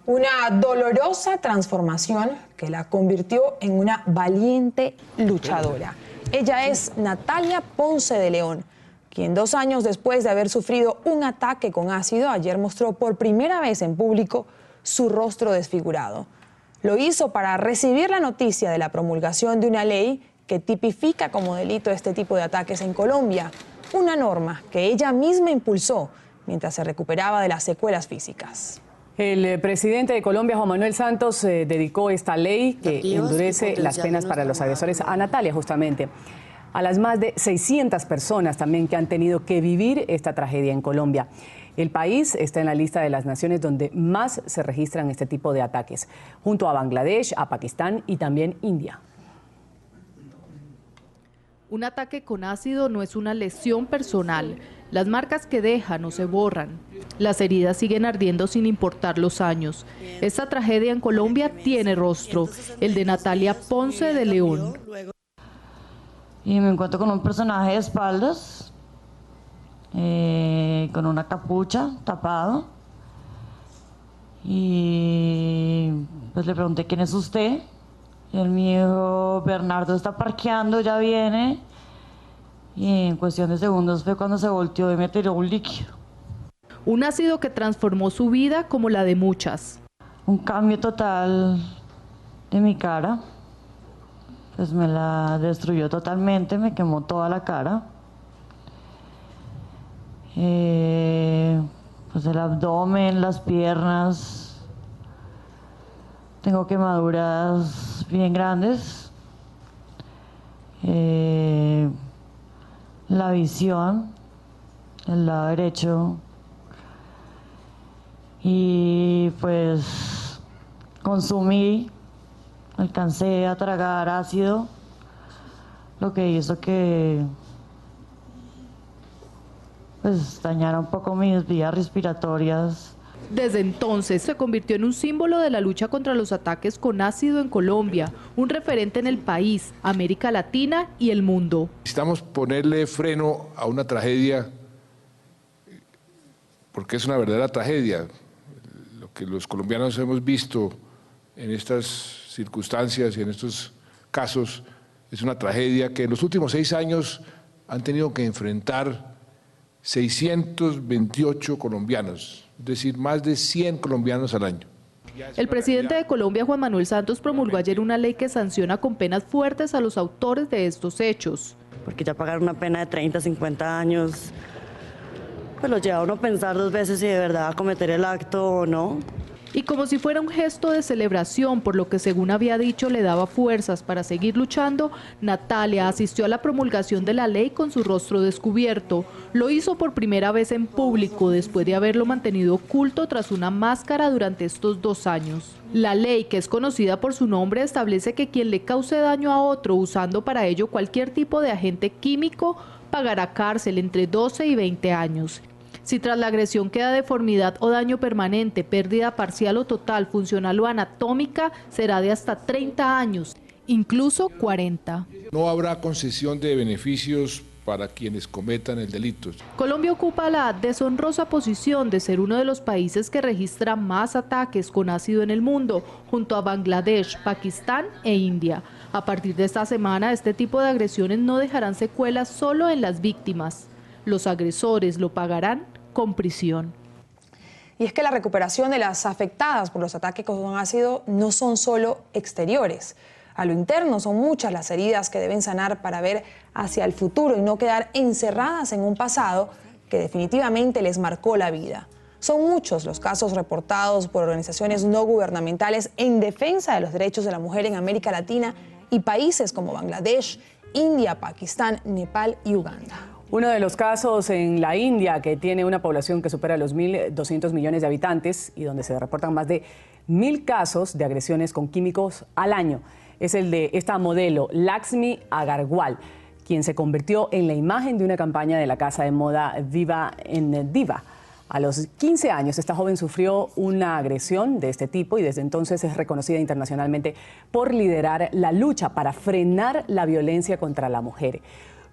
Una dolorosa transformación que la convirtió en una valiente luchadora. Ella es Natalia Ponce de León, quien 2 años después de haber sufrido un ataque con ácido, ayer mostró por primera vez en público su rostro desfigurado. Lo hizo para recibir la noticia de la promulgación de una ley que tipifica como delito este tipo de ataques en Colombia, una norma que ella misma impulsó mientras se recuperaba de las secuelas físicas. El presidente de Colombia, Juan Manuel Santos, dedicó esta ley que endurece las penas para los agresores a Natalia, justamente, a las más de 600 personas también que han tenido que vivir esta tragedia en Colombia. El país está en la lista de las naciones donde más se registran este tipo de ataques, junto a Bangladesh, a Pakistán y también India. Un ataque con ácido no es una lesión personal. Las marcas que deja no se borran. Las heridas siguen ardiendo sin importar los años. Esta tragedia en Colombia tiene rostro, el de Natalia Ponce de León. Y me encuentro con un personaje de espaldas, con una capucha tapado. Y pues le pregunté, ¿quién es usted? Y él me dijo, Bernardo está parqueando, ya viene. Y en cuestión de segundos fue cuando se volteó y me tiró un líquido. Un ácido que transformó su vida como la de muchas. Un cambio total de mi cara. Pues me la destruyó totalmente, me quemó toda la cara. Pues el abdomen, las piernas. Tengo quemaduras bien grandes. La visión, el lado derecho. Y pues consumí, alcancé a tragar ácido, lo que hizo que pues dañara un poco mis vías respiratorias. Desde entonces se convirtió en un símbolo de la lucha contra los ataques con ácido en Colombia, un referente en el país, América Latina y el mundo. Necesitamos ponerle freno a una tragedia, porque es una verdadera tragedia. Lo que los colombianos hemos visto en estas circunstancias y en estos casos es una tragedia que en los últimos 6 años han tenido que enfrentar 628 colombianos, es decir, más de 100 colombianos al año. El presidente de Colombia, Juan Manuel Santos, promulgó ayer una ley que sanciona con penas fuertes a los autores de estos hechos. Porque ya pagar una pena de 30, 50 años, pues lo lleva a uno a pensar 2 veces si de verdad va a cometer el acto o no. Y como si fuera un gesto de celebración, por lo que según había dicho le daba fuerzas para seguir luchando, Natalia asistió a la promulgación de la ley con su rostro descubierto. Lo hizo por primera vez en público después de haberlo mantenido oculto tras una máscara durante estos 2 años. La ley, que es conocida por su nombre, establece que quien le cause daño a otro usando para ello cualquier tipo de agente químico pagará cárcel entre 12 y 20 años. Si tras la agresión queda deformidad o daño permanente, pérdida parcial o total, funcional o anatómica, será de hasta 30 años, incluso 40. No habrá concesión de beneficios para quienes cometan el delito. Colombia ocupa la deshonrosa posición de ser uno de los países que registra más ataques con ácido en el mundo, junto a Bangladesh, Pakistán e India. A partir de esta semana, este tipo de agresiones no dejarán secuelas solo en las víctimas. Los agresores lo pagarán con prisión. Y es que la recuperación de las afectadas por los ataques con ácido no son solo exteriores. A lo interno son muchas las heridas que deben sanar para ver hacia el futuro y no quedar encerradas en un pasado que definitivamente les marcó la vida. Son muchos los casos reportados por organizaciones no gubernamentales en defensa de los derechos de la mujer en América Latina y países como Bangladesh, India, Pakistán, Nepal y Uganda. Uno de los casos en la India, que tiene una población que supera los 1.200 millones de habitantes y donde se reportan más de 1.000 casos de agresiones con químicos al año, es el de esta modelo, Lakshmi Agarwal, quien se convirtió en la imagen de una campaña de la casa de moda Diva en Diva. A los 15 años, esta joven sufrió una agresión de este tipo y desde entonces es reconocida internacionalmente por liderar la lucha para frenar la violencia contra la mujer.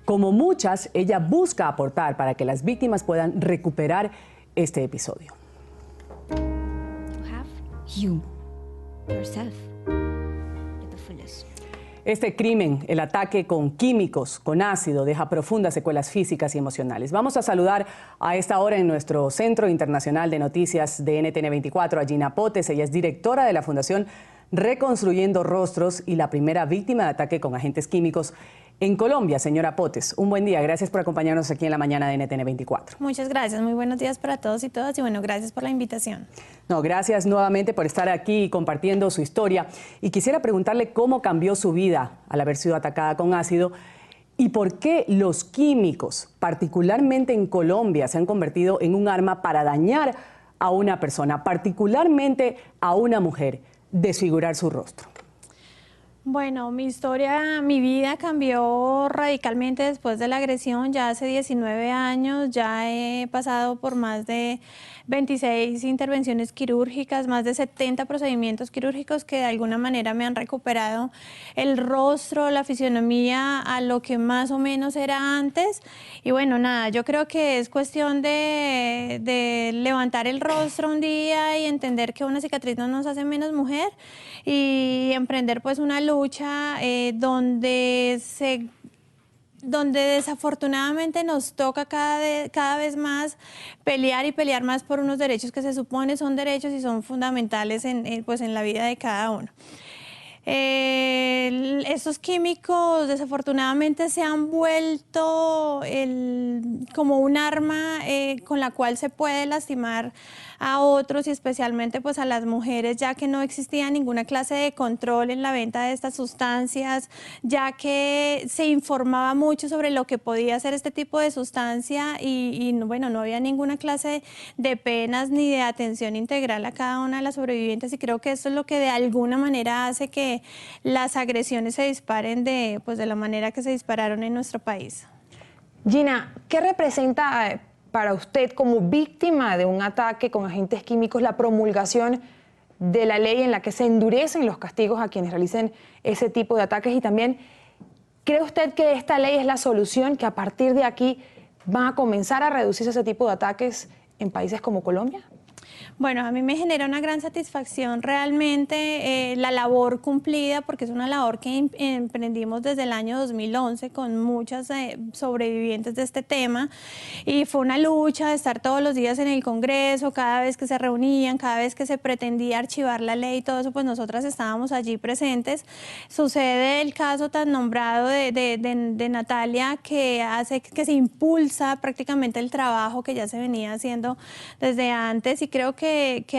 Como muchas, ella busca aportar para que las víctimas puedan recuperar este episodio. you, yourself, to the fullest. Este crimen, el ataque con químicos, con ácido, deja profundas secuelas físicas y emocionales. Vamos a saludar a esta hora en nuestro Centro Internacional de Noticias de NTN 24 a Gina Potes. Ella es directora de la Fundación Reconstruyendo Rostros y la primera víctima de ataque con agentes químicos en Colombia. Señora Potes, un buen día. Gracias por acompañarnos aquí en la mañana de NTN 24. Muchas gracias. Muy buenos días para todos y todas. Y bueno, gracias por la invitación. No, gracias nuevamente por estar aquí compartiendo su historia. Y quisiera preguntarle cómo cambió su vida al haber sido atacada con ácido y por qué los químicos, particularmente en Colombia, se han convertido en un arma para dañar a una persona, particularmente a una mujer, desfigurar su rostro. Bueno, mi historia, mi vida cambió radicalmente después de la agresión. Ya hace 19 años, ya he pasado por más de 26 intervenciones quirúrgicas, más de 70 procedimientos quirúrgicos que de alguna manera me han recuperado el rostro, la fisionomía a lo que más o menos era antes. Y bueno, nada, yo creo que es cuestión de levantar el rostro un día y entender que una cicatriz no nos hace menos mujer y emprender pues una lucha donde desafortunadamente nos toca cada vez más pelear y pelear más por unos derechos que se supone son derechos y son fundamentales pues en la vida de cada uno. Estos químicos desafortunadamente se han vuelto como un arma con la cual se puede lastimar a otros y especialmente pues a las mujeres, ya que no existía ninguna clase de control en la venta de estas sustancias, ya que se informaba mucho sobre lo que podía hacer este tipo de sustancia y bueno, no había ninguna clase de penas ni de atención integral a cada una de las sobrevivientes y creo que esto es lo que de alguna manera hace que las agresiones se disparen de la manera que se dispararon en nuestro país. Gina, ¿qué representa para usted como víctima de un ataque con agentes químicos la promulgación de la ley en la que se endurecen los castigos a quienes realicen ese tipo de ataques? Y también, ¿cree usted que esta ley es la solución, que a partir de aquí van a comenzar a reducirse ese tipo de ataques en países como Colombia? Bueno, a mí me genera una gran satisfacción realmente la labor cumplida, porque es una labor que emprendimos desde el año 2011 con muchas sobrevivientes de este tema y fue una lucha de estar todos los días en el Congreso, cada vez que se reunían, cada vez que se pretendía archivar la ley y todo eso, pues nosotras estábamos allí presentes. Sucede el caso tan nombrado de Natalia que hace que se impulsa prácticamente el trabajo que ya se venía haciendo desde antes y creo que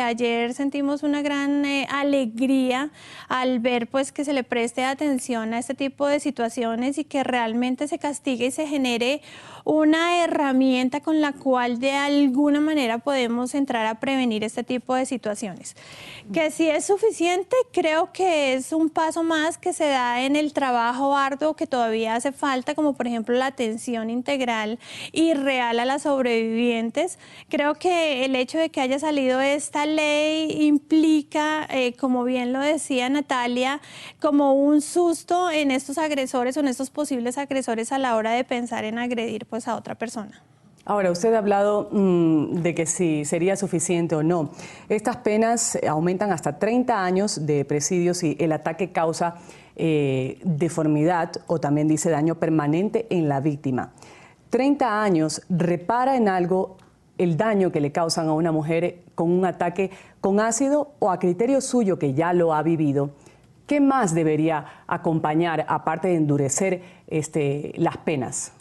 ayer sentimos una gran alegría al ver pues que se le preste atención a este tipo de situaciones y que realmente se castigue y se genere una herramienta con la cual de alguna manera podemos entrar a prevenir este tipo de situaciones. Que si es suficiente, creo que es un paso más que se da en el trabajo arduo que todavía hace falta, como por ejemplo la atención integral y real a las sobrevivientes. Creo que el hecho de que haya salido esta ley implica, como bien lo decía Natalia, como un susto en estos agresores o en estos posibles agresores a la hora de pensar en agredir pues a otra persona. Ahora, usted ha hablado de que si sería suficiente o no. Estas penas aumentan hasta 30 años de presidio si el ataque causa deformidad o también dice daño permanente en la víctima. 30 años repara en algo el daño que le causan a una mujer con un ataque con ácido o a criterio suyo que ya lo ha vivido. ¿Qué más debería acompañar aparte de endurecer las penas?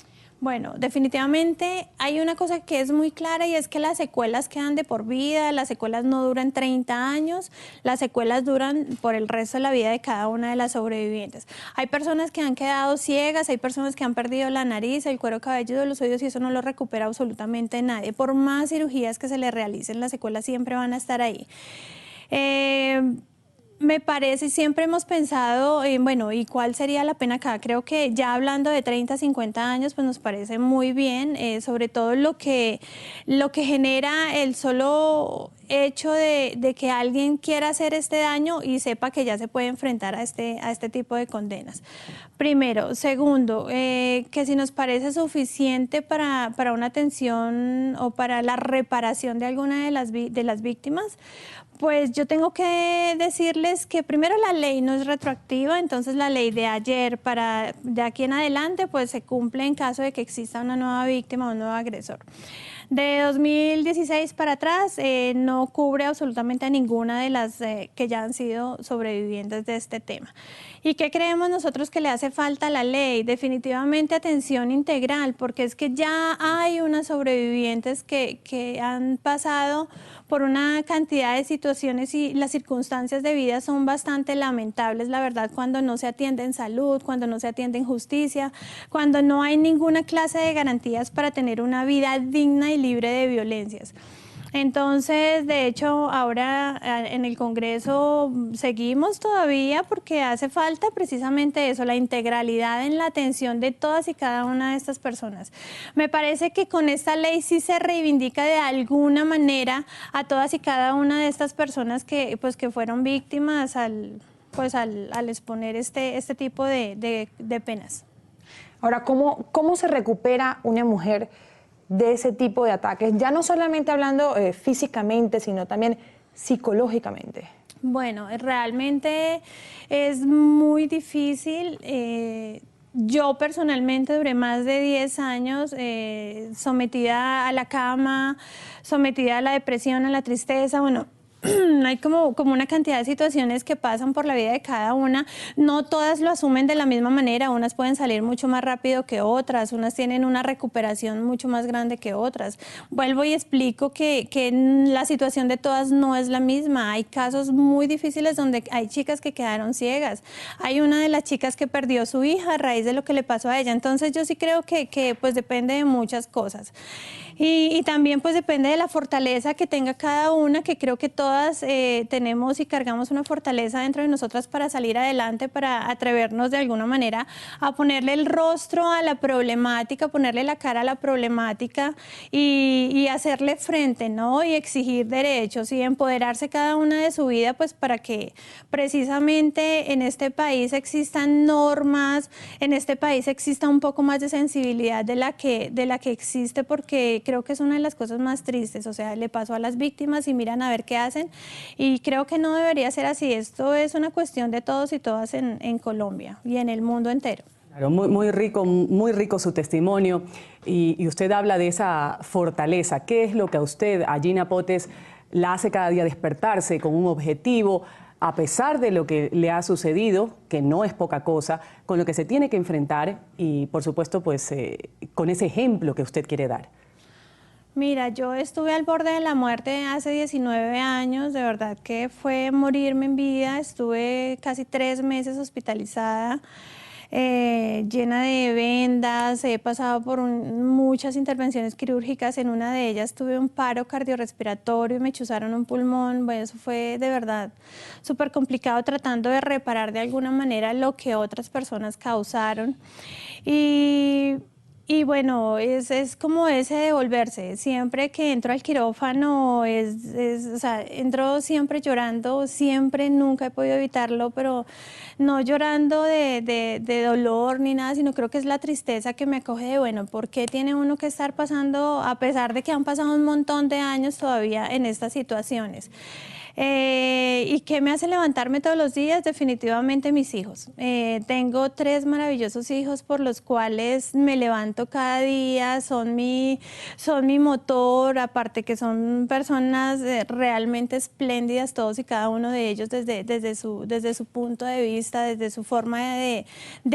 Bueno, definitivamente hay una cosa que es muy clara y es que las secuelas quedan de por vida, las secuelas no duran 30 años, las secuelas duran por el resto de la vida de cada una de las sobrevivientes. Hay personas que han quedado ciegas, hay personas que han perdido la nariz, el cuero cabelludo, los oídos y eso no lo recupera absolutamente nadie. Por más cirugías que se le realicen, las secuelas siempre van a estar ahí. Me parece, siempre hemos pensado, bueno, ¿y cuál sería la pena acá? Creo que ya hablando de 30, 50 años, pues nos parece muy bien, sobre todo lo que genera el solo hecho de que alguien quiera hacer este daño y sepa que ya se puede enfrentar a este tipo de condenas. Primero. Segundo, que si nos parece suficiente para una atención o para la reparación de alguna de las víctimas, pues yo tengo que decirles que primero la ley no es retroactiva, entonces la ley de ayer para de aquí en adelante pues se cumple en caso de que exista una nueva víctima o un nuevo agresor. De 2016 para atrás no cubre absolutamente a ninguna de las que ya han sido sobrevivientes de este tema. ¿Y qué creemos nosotros que le hace falta a la ley? Definitivamente atención integral, porque es que ya hay unas sobrevivientes que han pasado por una cantidad de situaciones y las circunstancias de vida son bastante lamentables, la verdad, cuando no se atiende en salud, cuando no se atiende en justicia, cuando no hay ninguna clase de garantías para tener una vida digna y libre de violencias. Entonces, de hecho, ahora en el Congreso seguimos todavía porque hace falta precisamente eso, la integralidad en la atención de todas y cada una de estas personas. Me parece que con esta ley sí se reivindica de alguna manera a todas y cada una de estas personas que fueron víctimas al exponer este tipo de penas. Ahora, ¿cómo se recupera una mujer de ese tipo de ataques? Ya no solamente hablando físicamente, sino también psicológicamente. Bueno, realmente es muy difícil. Yo personalmente duré más de 10 años sometida a la cama, sometida a la depresión, a la tristeza, bueno. Hay como una cantidad de situaciones que pasan por la vida de cada una. No todas lo asumen de la misma manera. Unas pueden salir mucho más rápido que otras. Unas tienen una recuperación mucho más grande que otras. Vuelvo y explico que la situación de todas no es la misma. Hay casos muy difíciles donde hay chicas que quedaron ciegas. Hay una de las chicas que perdió a su hija a raíz de lo que le pasó a ella. Entonces yo sí creo que pues depende de muchas cosas. Y también pues depende de la fortaleza que tenga cada una, que creo que todas tenemos y cargamos una fortaleza dentro de nosotras para salir adelante, para atrevernos de alguna manera a ponerle el rostro a la problemática, ponerle la cara a la problemática y hacerle frente, ¿no? Y exigir derechos y empoderarse cada una de su vida, pues para que precisamente en este país existan normas, en este país exista un poco más de sensibilidad de la que existe, porque creo que es una de las cosas más tristes. O sea, le pasó a las víctimas y miran a ver qué hacen, y creo que no debería ser así. Esto es una cuestión de todos y todas en Colombia y en el mundo entero. Claro, muy rico su testimonio, y usted habla de esa fortaleza. ¿Qué es lo que a usted, a Gina Potes, la hace cada día despertarse con un objetivo, a pesar de lo que le ha sucedido, que no es poca cosa, con lo que se tiene que enfrentar y, por supuesto, pues con ese ejemplo que usted quiere dar? Mira, yo estuve al borde de la muerte hace 19 años, de verdad que fue morirme en vida. Estuve casi 3 meses hospitalizada, llena de vendas, he pasado por muchas intervenciones quirúrgicas. En una de ellas tuve un paro cardiorrespiratorio y me chuzaron un pulmón. Bueno, eso fue de verdad súper complicado, tratando de reparar de alguna manera lo que otras personas causaron. Y bueno, es como ese devolverse. Siempre que entro al quirófano, o sea, entro siempre llorando, siempre, nunca he podido evitarlo, pero no llorando de dolor ni nada, sino creo que es la tristeza que me acoge de, bueno, ¿por qué tiene uno que estar pasando, a pesar de que han pasado un montón de años todavía en estas situaciones? ¿Y qué me hace levantarme todos los días? Definitivamente mis hijos. Tengo 3 maravillosos hijos por los cuales me levanto cada día, son mi motor, aparte que son personas realmente espléndidas, todos y cada uno de ellos desde su punto de vista, desde su forma de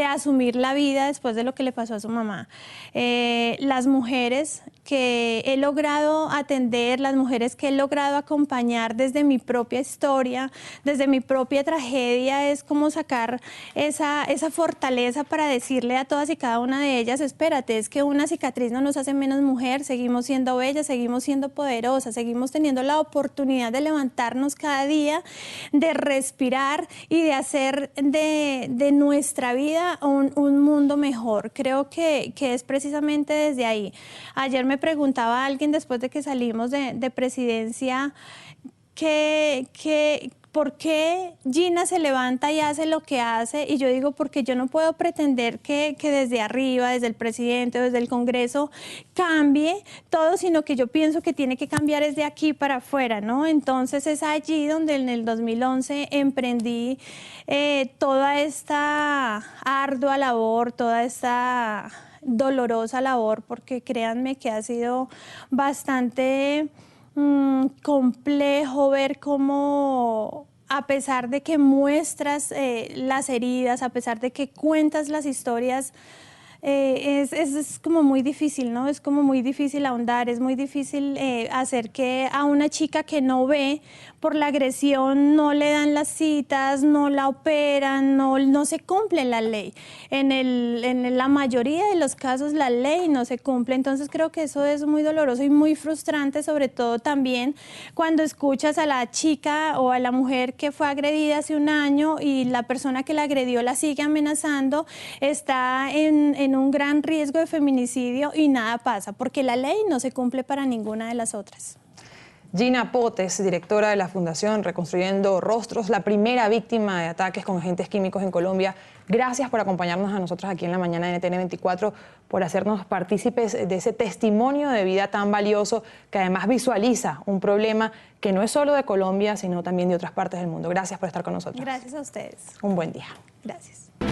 asumir la vida después de lo que le pasó a su mamá. Las mujeres que he logrado atender, las mujeres que he logrado acompañar desde mi propia historia, desde mi propia tragedia, es como sacar esa fortaleza para decirle a todas y cada una de ellas: espérate, es que una cicatriz no nos hace menos mujer, seguimos siendo bellas, seguimos siendo poderosas, seguimos teniendo la oportunidad de levantarnos cada día, de respirar y de hacer de nuestra vida un mundo mejor. Creo que es precisamente desde ahí. Ayer me preguntaba a alguien después de que salimos de presidencia ¿por qué Gina se levanta y hace lo que hace? Y yo digo, porque yo no puedo pretender que desde arriba, desde el presidente o desde el Congreso, cambie todo, sino que yo pienso que tiene que cambiar desde aquí para afuera, ¿no? Entonces es allí donde en el 2011 emprendí toda esta ardua labor, toda esta dolorosa labor, porque créanme que ha sido bastante complejo ver cómo, a pesar de que muestras las heridas, a pesar de que cuentas las historias, es como muy difícil, ¿no? Es como muy difícil ahondar, es muy difícil hacer que a una chica que no ve por la agresión no le dan las citas, no la operan, no se cumple la ley. En la mayoría de los casos la ley no se cumple, entonces creo que eso es muy doloroso y muy frustrante, sobre todo también cuando escuchas a la chica o a la mujer que fue agredida hace un año y la persona que la agredió la sigue amenazando, está en un gran riesgo de feminicidio y nada pasa, porque la ley no se cumple para ninguna de las otras. Gina Potes, directora de la Fundación Reconstruyendo Rostros, la primera víctima de ataques con agentes químicos en Colombia. Gracias por acompañarnos a nosotros aquí en la mañana de NTN 24, por hacernos partícipes de ese testimonio de vida tan valioso que además visualiza un problema que no es solo de Colombia, sino también de otras partes del mundo. Gracias por estar con nosotros. Gracias a ustedes. Un buen día. Gracias.